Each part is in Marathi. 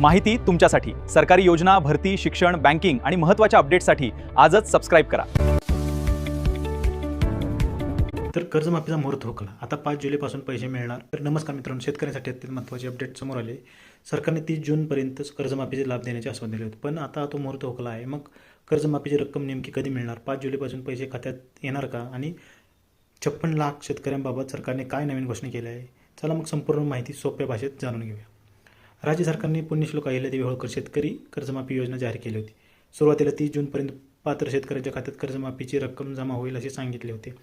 माहिती तुमच्यासाठी सरकारी योजना, भरती, शिक्षण, बँकिंग आणि महत्त्वाच्या अपडेट्ससाठी आजच सबस्क्राईब करा. तर कर्जमाफीचा मुहूर्त हुकला. आता 5 जुलैपासून पैसे मिळणार. तर नमस्कार मित्रांनो, शेतकऱ्यांसाठी अत्यंत महत्त्वाचे अपडेट समोर आले. सरकारने 30 जूनपर्यंतच कर्जमाफीचे लाभ देण्याचे आश्वासन दिले होते, पण आता तो मुहूर्त हुकला आहे. मग कर्जमाफीची रक्कम नेमकी कधी मिळणार? 5 जुलैपासून पैसे खात्यात येणार का? आणि 56 लाख शेतकऱ्यांबाबत सरकारने काय नवीन घोषणा केली आहे? चला मग संपूर्ण माहिती सोप्या भाषेत जाणून घेऊया. राज्य सरकारने पुण्यश्लोक अहिल्यादेवी होळकर शेतकरी कर्जमाफी योजना जाहीर केली होती. सुरुवातीला 30 जूनपर्यंत पात्र शेतकऱ्यांच्या खात्यात कर्जमाफीची रक्कम जमा होईल असे सांगितले होते.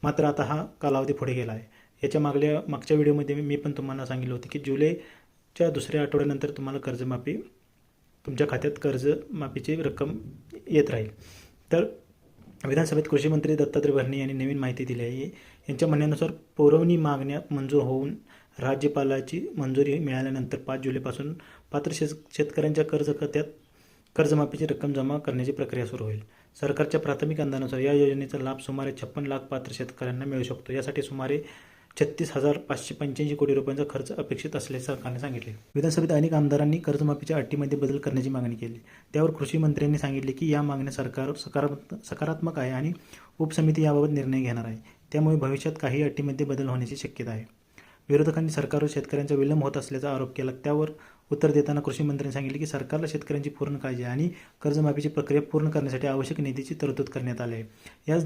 मात्र आता हा कालावधी पुढे गेला आहे. याच्या मागच्या व्हिडिओमध्ये मी पण तुम्हाला सांगितलं होतं की जुलैच्या दुसऱ्या आठवड्यानंतर तुम्हाला कर्जमाफी तुमच्या खात्यात कर्जमाफीची रक्कम येत राहील. तर विधानसभेत कृषी मंत्री दत्तात्रय भरणे यांनी नवीन माहिती दिली आहे. यांच्या म्हणण्यानुसार पुरवणी मागण्या मंजूर होऊन राज्यपालाची मंजुरी मिळाल्यानंतर 5 जुलैपासून पात्र शेतकऱ्यांच्या कर्ज खात्यात कर्जमाफीची रक्कम जमा करण्याची प्रक्रिया सुरू होईल. सरकारच्या प्राथमिक अंदाजानुसार या योजनेचा लाभ सुमारे 56 लाख पात्र शेतकऱ्यांना मिळू शकतो. यासाठी सुमारे 36,585 कोटी रुपयांचा खर्च अपेक्षित असल्याचे सरकारने सांगितले. विधानसभेत अनेक आमदारांनी कर्जमाफीच्या अटीमध्ये बदल करण्याची मागणी केली. त्यावर कृषी मंत्र्यांनी सांगितले की या मागण्या सकारात्मक आहे आणि उपसमिती याबाबत निर्णय घेणार आहे. त्यामुळे भविष्यात काही अटीमध्ये बदल होण्याची शक्यता आहे. विरोधकांनी सरकारवर शेतकऱ्यांचा विलंब होत असल्याचा आरोप केला. त्यावर उत्तर देताना कृषी मंत्र्यांनी सांगितले की सरकारला शेतकऱ्यांची पूर्ण काळजी आहे आणि कर्जमाफीची प्रक्रिया पूर्ण करण्यासाठी आवश्यक निधीची तरतूद करण्यात आली आहे. याच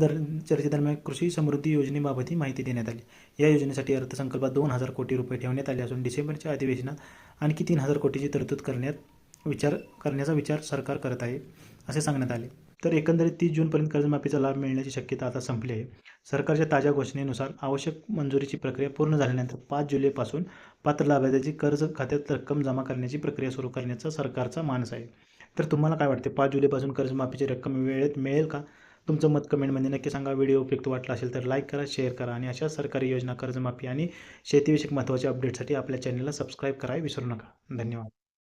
चर्चेदरम्यान कृषी समृद्धी योजनेबाबतही माहिती देण्यात आली. या योजनेसाठी अर्थसंकल्पात 2,000 कोटी रुपये ठेवण्यात आले असून डिसेंबरच्या अधिवेशनात आणखी 3,000 कोटीची तरतूद करण्याचा विचार सरकार करत आहे असे सांगण्यात आले. तर एकंदरीत 30 जूनपर्यंत कर्जमाफीचा लाभ मिळण्याची शक्यता आता संपली आहे. सरकारच्या ताज्या घोषणेनुसार आवश्यक मंजुरीची प्रक्रिया पूर्ण झाल्यानंतर 5 जुलैपासून पात्र लाभार्थ्यांची कर्ज खात्यात रक्कम जमा करण्याची प्रक्रिया सुरू करण्याचा सरकारचा मानस आहे. तर तुम्हाला काय वाटते, 5 जुलैपासून कर्जमाफीची रक्कम वेळेत मिळेल का? तुमचं मत कमेंटमध्ये नक्की सांगा. व्हिडिओ उपयुक्त वाटला असेल तर लाईक करा, शेअर करा आणि अशा सरकारी योजना, कर्जमाफी आणि शेतीविषयक महत्त्वाच्या अपडेटसाठी आपल्या चॅनलला सबस्क्राईब करायला विसरू नका. धन्यवाद.